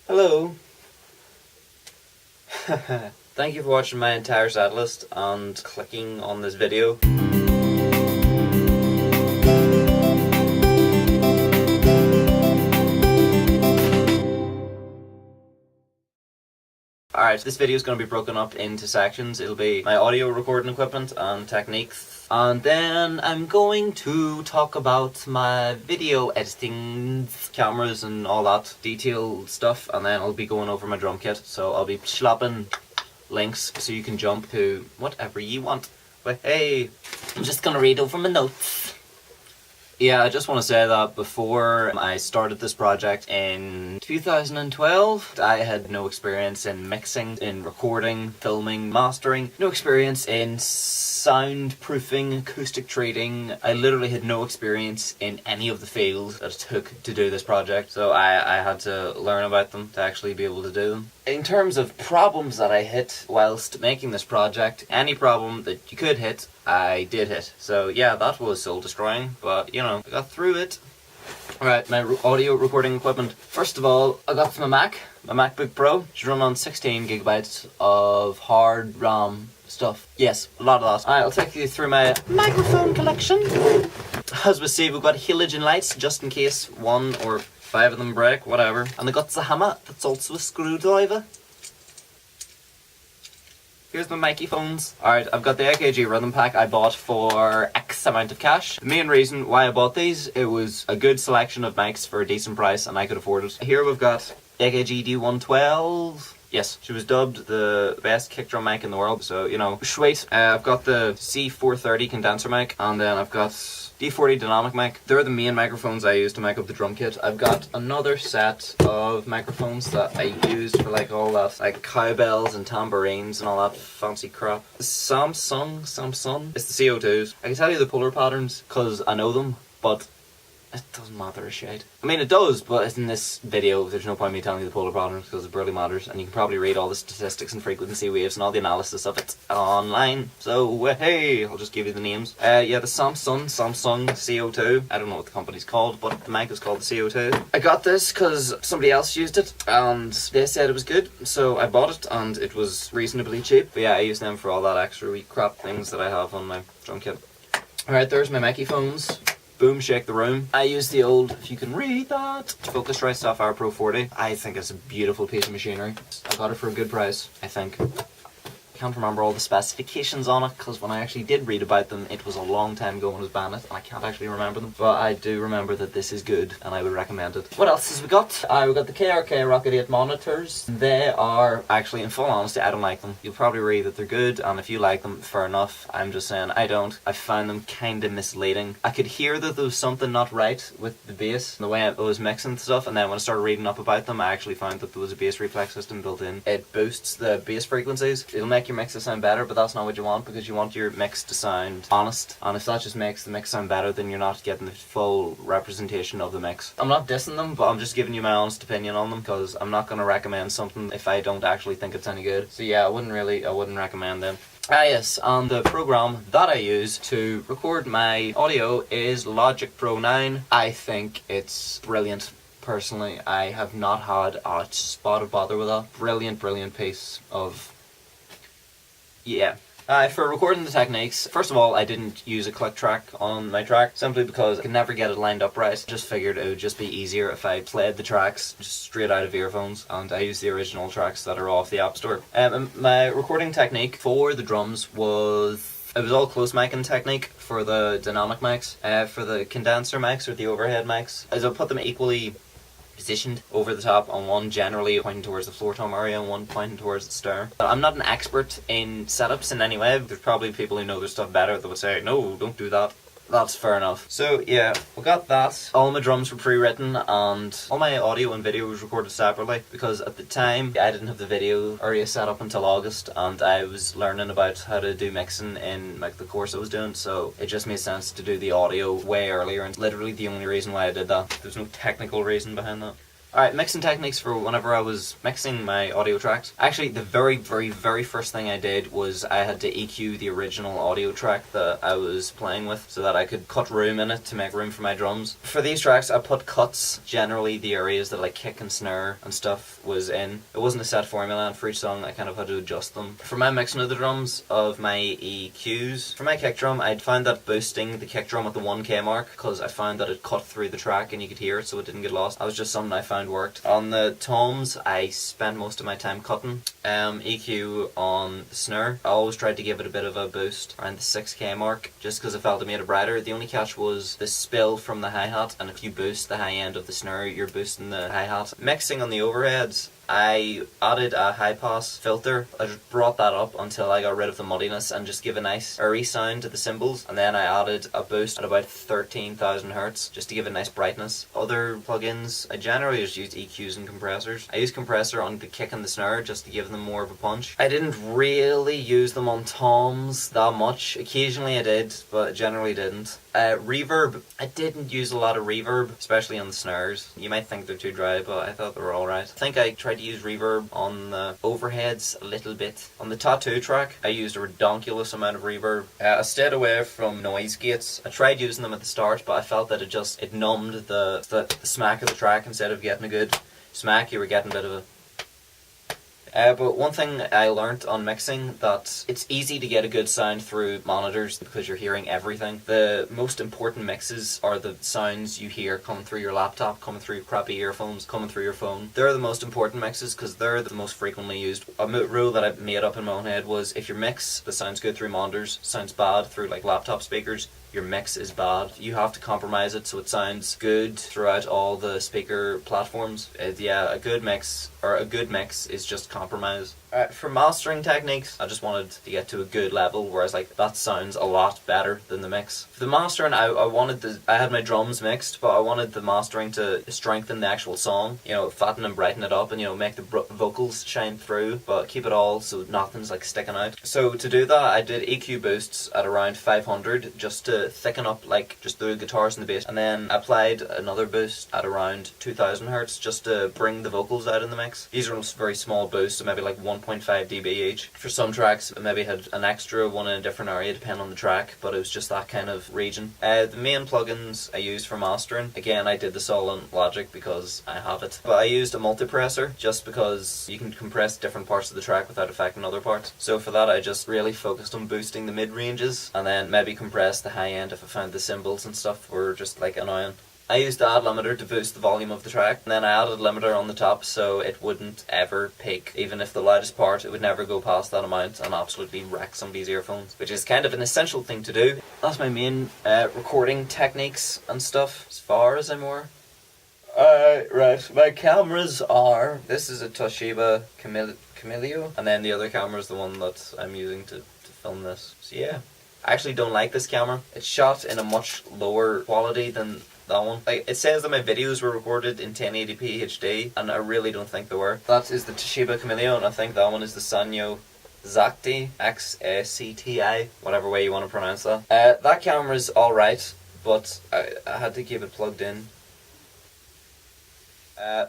Hello. Thank you for watching my entire setlist and clicking on this video. Alright, this video is going to be broken up into sections. It'll be my audio recording equipment and techniques. And then I'm going to talk about my video editing, cameras and all that detailed stuff. And then I'll be going over my drum kit. So I'll be slapping links so you can jump to whatever you want. But hey, I'm just going to read over my notes. Yeah, I just want to say that before I started this project in 2012, I had no experience in mixing, in recording, filming, mastering, no experience in soundproofing, acoustic treating. I literally had no experience in any of the fields that it took to do this project, so I had to learn about them to actually be able to do them. In terms of problems that I hit whilst making this project, any problem that you could hit, I did hit. So yeah, that was soul destroying, but you know, I got through it. Alright, my audio recording equipment. First of all, I got my MacBook Pro. It's run on 16 gigabytes of hard RAM stuff. Yes, a lot of that. Alright, I'll take you through my microphone collection. As we see, we've got halogen lights just in case one or 5 of them break, whatever. And I got the hammer, that's also a screwdriver. Here's my microphones. Alright, I've got the AKG rhythm pack I bought for X amount of cash. The main reason why I bought these, it was a good selection of mics for a decent price and I could afford it. Here we've got AKG D112. Yes, she was dubbed the best kick drum mic in the world, so you know, sweet. I've got the C430 condenser mic, and then I've got D40 dynamic mic. They're the main microphones I use to make up the drum kit. I've got another set of microphones that I use for like all that, like cowbells and tambourines and all that fancy crap. Samsung, it's the CO2s. I can tell you the polar patterns because I know them, but it doesn't matter a shade. I mean it does, but in this video there's no point in me telling you the polar patterns because it barely matters, and you can probably read all the statistics and frequency waves and all the analysis of it online. So hey, I'll just give you the names. Yeah, the Samsung CO2. I don't know what the company's called, but the mic is called the CO2. I got this because somebody else used it and they said it was good, so I bought it and it was reasonably cheap. But yeah, I use them for all that extra wee crap things that I have on my drum kit. Alright, there's my microphones. Boom, shake the room. I use the old, if you can read that, Focusrite Sapphire Pro 40. I think it's a beautiful piece of machinery. I got it for a good price, I think. I can't remember all the specifications on it because when I actually did read about them, it was a long time ago when I was buying it and I can't actually remember them. But I do remember that this is good and I would recommend it. What else has we got? We got the KRK Rocket 8 monitors. They are, actually, in full honesty, I don't like them. You'll probably read that they're good, and if you like them, fair enough. I'm just saying, I don't. I find them kind of misleading. I could hear that there was something not right with the bass, the way I was mixing stuff, and then when I started reading up about them, I actually found that there was a bass reflex system built in. It boosts the bass frequencies. It'll make your mix to sound better, but that's not what you want, because you want your mix to sound honest, and if that just makes the mix sound better, then you're not getting the full representation of the mix. I'm not dissing them, but I'm just giving you my honest opinion on them, because I'm not going to recommend something if I don't actually think it's any good. So yeah, I wouldn't recommend them. Yes, and the program that I use to record my audio is Logic Pro 9. I think it's brilliant. Personally, I have not had a spot of bother with that. Brilliant piece of... yeah. For recording the techniques, first of all, I didn't use a click track on my track simply because I could never get it lined up right. Just figured it would just be easier if I played the tracks just straight out of earphones, and I use the original tracks that are off the App Store. My recording technique for the drums was... it was all close micing technique for the dynamic mics. For the condenser mics or the overhead mics, as I put them equally positioned over the top, on one generally pointing towards the floor tom area and one pointing towards the snare. I'm not an expert in setups in any way. There's probably people who know their stuff better that would say, no, don't do that. That's fair enough. So yeah, we got that. All my drums were pre-written and all my audio and video was recorded separately because at the time I didn't have the video area set up until August and I was learning about how to do mixing in like the course I was doing, so it just made sense to do the audio way earlier, and literally the only reason why I did that. There's no technical reason behind that. Alright, mixing techniques for whenever I was mixing my audio tracks. Actually, the very first thing I did was I had to EQ the original audio track that I was playing with so that I could cut room in it to make room for my drums. For these tracks, I put cuts, generally the areas that like kick and snare and stuff was in. It wasn't a set formula, and for each song I kind of had to adjust them. For my mixing of the drums of my EQs, for my kick drum, I'd found that boosting the kick drum at the 1K mark, because I found that it cut through the track and you could hear it so it didn't get lost. That was just something I found worked. On the toms, I spent most of my time cutting. EQ on the snare, I always tried to give it a bit of a boost around the 6K mark, just because I felt it made it brighter. The only catch was the spill from the hi-hat, and if you boost the high end of the snare, you're boosting the hi-hat. Mixing on the overheads, I added a high pass filter. I just brought that up until I got rid of the muddiness and just give a nice airy sound to the cymbals, and then I added a boost at about 13,000 Hz just to give a nice brightness. Other plugins, I generally just use EQs and compressors. I use compressor on the kick and the snare just to give them more of a punch. I didn't really use them on toms that much. Occasionally I did, but generally didn't. Reverb, I didn't use a lot of reverb, especially on the snares. You might think they're too dry, but I thought they were alright. I think I tried to use reverb on the overheads a little bit. On the tattoo track, I used a redonkulous amount of reverb. I stayed away from noise gates. I tried using them at the start, but I felt that it numbed the smack of the track. Instead of getting a good smack, you were getting a bit of a... but one thing I learnt on mixing, that it's easy to get a good sound through monitors because you're hearing everything. The most important mixes are the sounds you hear coming through your laptop, coming through crappy earphones, coming through your phone. They're the most important mixes because they're the most frequently used. A rule that I made up in my own head was, if your mix that sounds good through monitors sounds bad through like laptop speakers, your mix is bad. You have to compromise it so it sounds good throughout all the speaker platforms. Yeah, a good mix is just compromise. For mastering techniques, I just wanted to get to a good level, whereas like that sounds a lot better than the mix. For the mastering, I had my drums mixed, but I wanted the mastering to strengthen the actual song, you know, fatten and brighten it up, and, you know, make the vocals shine through, but keep it all so nothing's like sticking out. So to do that, I did EQ boosts at around 500 just to thicken up like just the guitars and the bass, and then applied another boost at around 2000 Hz just to bring the vocals out in the mix. These are very small boosts, so maybe like 1.5 dB each. For some tracks, I maybe had an extra one in a different area depending on the track, but it was just that kind of region. The main plugins I used for mastering, again I did this all in Logic because I have it, but I used a multipressor just because you can compress different parts of the track without affecting other parts. So for that I just really focused on boosting the mid ranges, and then maybe compress the high end if I found the cymbals and stuff were just like annoying. I used the add limiter to boost the volume of the track, and then I added a limiter on the top so it wouldn't ever peak. Even if the loudest part, it would never go past that amount and absolutely wreck somebody's earphones, which is kind of an essential thing to do. That's my main recording techniques and stuff, as far as I'm aware. Right, my cameras are... This is a Toshiba Camilio, and then the other camera is the one that I'm using to film this. So yeah. I actually don't like this camera. It's shot in a much lower quality than that one. Like, it says that my videos were recorded in 1080p HD, and I really don't think they were. That is the Toshiba Camilio, and I think that one is the Sanyo Xacti, X-A-C-T-I, whatever way you want to pronounce that. That camera's alright, but I had to keep it plugged in.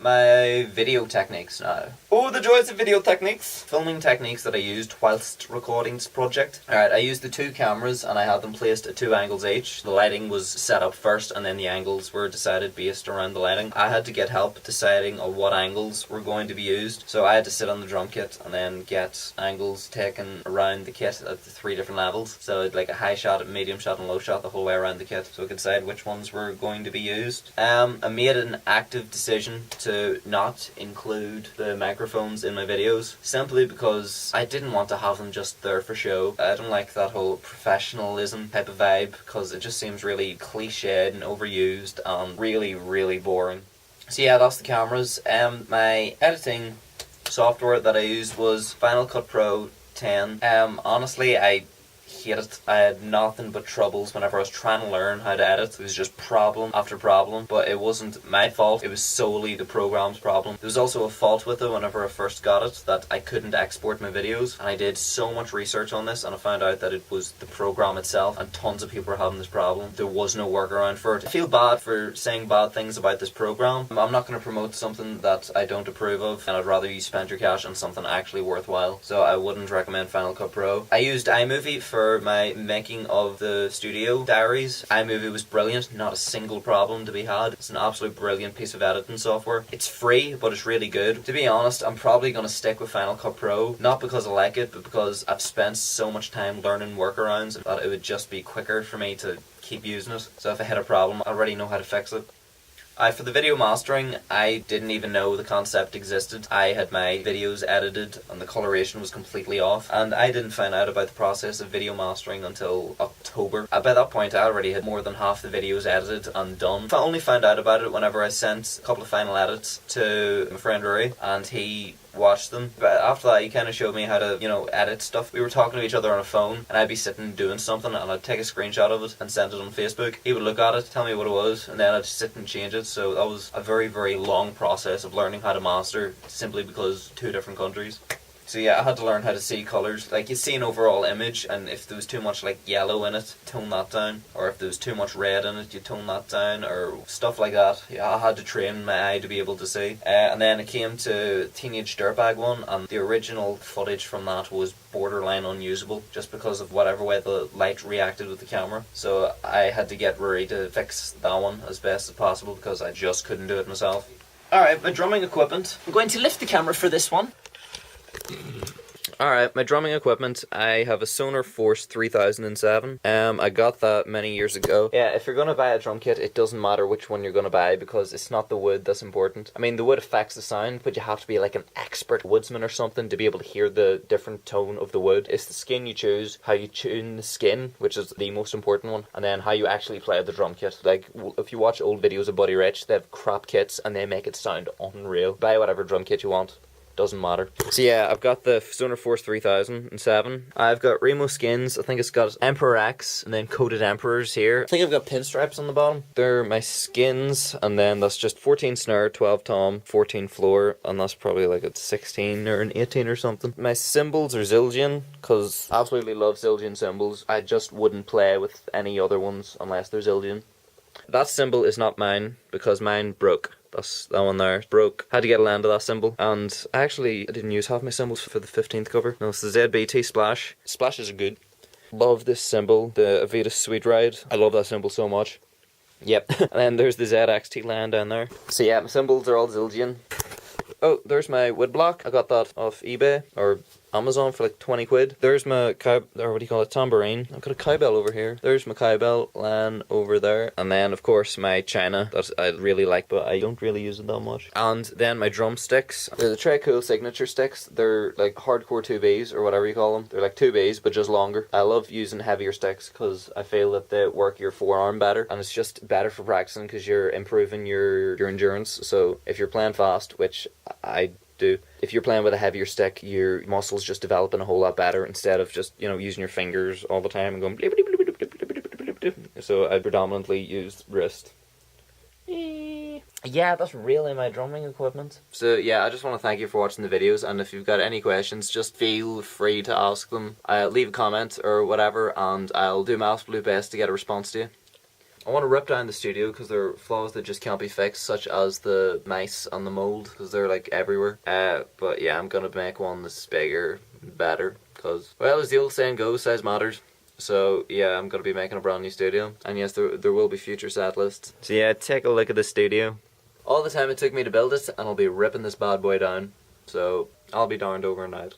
My video techniques now. Oh, the joys of video techniques! Filming techniques that I used whilst recording this project. Alright, I used the two cameras and I had them placed at 2 angles each. The lighting was set up first and then the angles were decided based around the lighting. I had to get help deciding on what angles were going to be used. So I had to sit on the drum kit and then get angles taken around the kit at the 3 different levels. So like a high shot, a medium shot and low shot the whole way around the kit, so I could decide which ones were going to be used. I made an active decision to not include the microphones in my videos, simply because I didn't want to have them just there for show. I don't like that whole professionalism type of vibe, because it just seems really cliched and overused and really boring. So yeah, that's the cameras. My editing software that I used was Final Cut Pro 10. Honestly, I hate it. I had nothing but troubles whenever I was trying to learn how to edit. It was just problem after problem, but it wasn't my fault. It was solely the program's problem. There was also a fault with it whenever I first got it, that I couldn't export my videos, and I did so much research on this and I found out that it was the program itself, and tons of people were having this problem. There was no workaround for it. I feel bad for saying bad things about this program. I'm not going to promote something that I don't approve of, and I'd rather you spend your cash on something actually worthwhile. So I wouldn't recommend Final Cut Pro. I used iMovie for my making of the studio diaries. iMovie was brilliant, not a single problem to be had. It's an absolute brilliant piece of editing software. It's free, but it's really good. To be honest, I'm probably going to stick with Final Cut Pro, not because I like it, but because I've spent so much time learning workarounds that it would just be quicker for me to keep using it. So if I hit a problem, I already know how to fix it. For the video mastering, I didn't even know the concept existed. I had my videos edited and the coloration was completely off, and I didn't find out about the process of video mastering until October. By that point I already had more than half the videos edited and done. I only found out about it whenever I sent a couple of final edits to my friend Rory, and he watched them. But after that he kind of showed me how to, edit stuff. We were talking to each other on a phone, and I'd be sitting doing something and I'd take a screenshot of it and send it on Facebook. He would look at it, tell me what it was, and then I'd sit and change it. So that was a very, very long process of learning how to master, simply because 2 different countries. So yeah, I had to learn how to see colours. Like, you see an overall image, and if there was too much like yellow in it, tone that down. Or if there was too much red in it, you tone that down, or stuff like that. Yeah, I had to train my eye to be able to see. And then it came to Teenage Dirtbag one, and the original footage from that was borderline unusable, just because of whatever way the light reacted with the camera. So I had to get Rory to fix that one as best as possible, because I just couldn't do it myself. Alright, my drumming equipment. I'm going to lift the camera for this one. Alright, my drumming equipment, I have a Sonar Force 3007. I got that many years ago. Yeah, if you're going to buy a drum kit, it doesn't matter which one you're going to buy, because it's not the wood that's important. I mean, the wood affects the sound, but you have to be like an expert woodsman or something to be able to hear the different tone of the wood. It's the skin you choose, how you tune the skin, which is the most important one, and then how you actually play the drum kit. Like, if you watch old videos of Buddy Rich, they have crap kits and they make it sound unreal. Buy whatever drum kit you want. Doesn't matter. So yeah, I've got the Sonar Force 3007. I've got Remo skins. I think it's got Emperor X and then coated Emperors here. I think I've got pinstripes on the bottom. They're my skins, and then that's just 14 snare, 12 tom, 14 floor, and that's probably like a 16 or an 18 or something. My cymbals are Zildjian, because I absolutely love Zildjian cymbals. I just wouldn't play with any other ones unless they're Zildjian. That cymbal is not mine, because mine broke. That's that one there. Broke. Had to get a land of that cymbal. And I didn't use half my cymbals for the 15th cover. No, it's the ZBT Splash. Splashes are good. Love this cymbal, the Avita Sweet Ride. I love that cymbal so much. Yep. And then there's the ZXT land down there. So yeah, my cymbals are all Zildjian. Oh, there's my wood block. I got that off eBay or Amazon for like 20 quid. There's my tambourine. I've got a cowbell over here. There's my cowbell line over there. And then, of course, my china that I really like, but I don't really use it that much. And then my drumsticks. They're the Trey Cool signature sticks. They're like hardcore 2Bs or whatever you call them. They're like 2Bs, but just longer. I love using heavier sticks because I feel that they work your forearm better. And it's just better for practicing because you're improving your endurance. So if you're playing fast, which I do, if you're playing with a heavier stick, your muscles just developing a whole lot better instead of just, using your fingers all the time and going blip, blip, blip, blip, blip, blip, blip, blip. So I predominantly use wrist. Yeah, that's really my drumming equipment. So yeah, I just want to thank you for watching the videos, and if you've got any questions, just feel free to ask them. Leave a comment or whatever, and I'll do my absolute best to get a response to you. I want to rip down the studio because there are flaws that just can't be fixed, such as the mice on the mold, because they're like everywhere. But yeah, I'm going to make one that's bigger, better, because, well, as the old saying goes, size matters. So yeah, I'm going to be making a brand new studio, and yes, there will be future set lists. So yeah, take a look at the studio. All the time it took me to build it, and I'll be ripping this bad boy down. So I'll be darned over and out.